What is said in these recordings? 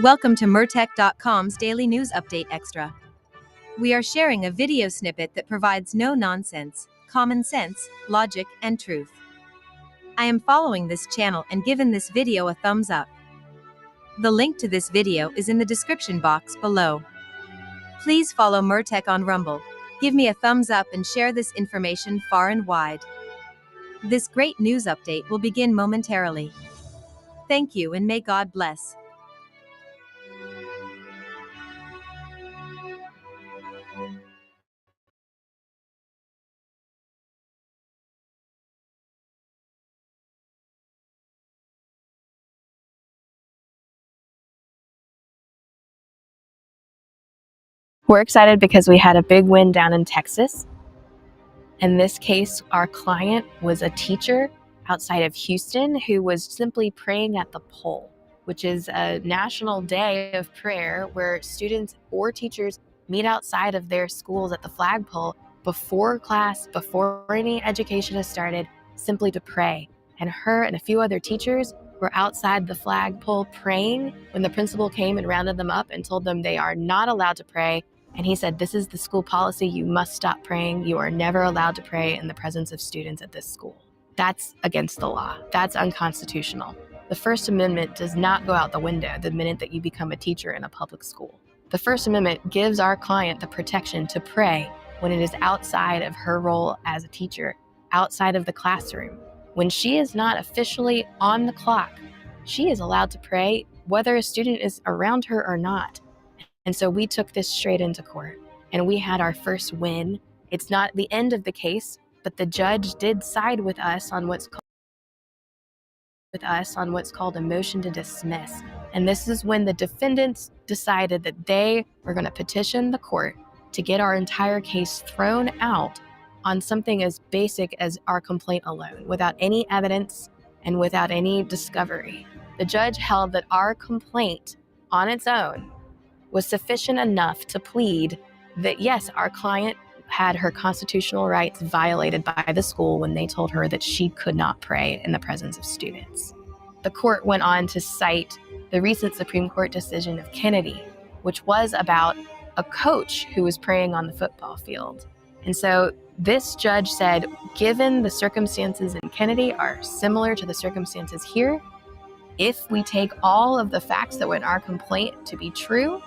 Welcome to Mertech.com's Daily News Update Extra. We are sharing a video snippet that provides no nonsense, common sense, logic, and truth. I am following this channel and given this video a thumbs up. The link to this video is in the description box below. Please follow Mertech on Rumble. Give me a thumbs up and share this information far and wide. This great news update will begin momentarily. Thank you and may God bless. We're excited because we had a big win down in Texas. In this case, our client was a teacher outside of Houston who was simply praying at the pole, which is a national day of prayer where students or teachers meet outside of their schools at the flagpole before class, before any education has started, simply to pray. And her and a few other teachers were outside the flagpole praying when the principal came and rounded them up and told them they are not allowed to pray. And he said, "This is the school policy. You must stop praying. You are never allowed to pray in the presence of students at this school." That's against the law. That's unconstitutional. The First Amendment does not go out the window the minute that you become a teacher in a public school. The First Amendment gives our client the protection to pray when it is outside of her role as a teacher, outside of the classroom. When she is not officially on the clock, she is allowed to pray whether a student is around her or not. And so we took this straight into court and we had our first win. It's not the end of the case, but the judge did side with us on what's called a motion to dismiss. And this is when the defendants decided that they were going to petition the court to get our entire case thrown out on something as basic as our complaint alone, without any evidence and without any discovery. The judge held that our complaint on its own was sufficient enough to plead that, yes, our client had her constitutional rights violated by the school when they told her that she could not pray in the presence of students. The court went on to cite the recent Supreme Court decision of Kennedy, which was about a coach who was praying on the football field. And so this judge said, given the circumstances in Kennedy are similar to the circumstances here, if we take all of the facts that were in our complaint to be true,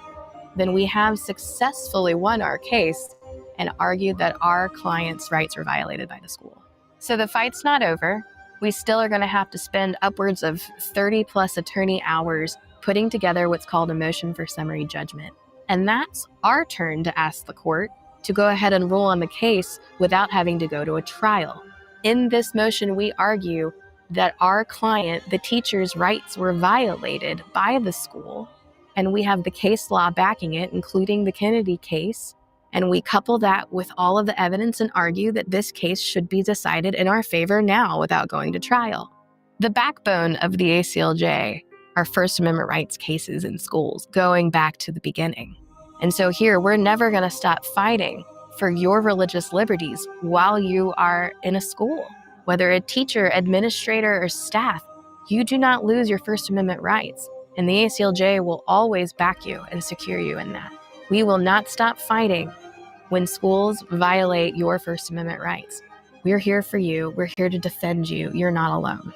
then we have successfully won our case and argued that our client's rights were violated by the school. So the fight's not over. We still are going to have to spend upwards of 30 plus attorney hours putting together what's called a motion for summary judgment. And that's our turn to ask the court to go ahead and rule on the case without having to go to a trial. In this motion, we argue that our client, the teacher's rights, were violated by the school. And we have the case law backing it, including the Kennedy case. And we couple that with all of the evidence and argue that this case should be decided in our favor now without going to trial. The backbone of the ACLJ are First Amendment rights cases in schools, going back to the beginning. And so here, we're never going to stop fighting for your religious liberties while you are in a school. Whether a teacher, administrator, or staff, you do not lose your First Amendment rights. And the ACLJ will always back you and secure you in that. We will not stop fighting when schools violate your First Amendment rights. We're here for you. We're here to defend you. You're not alone.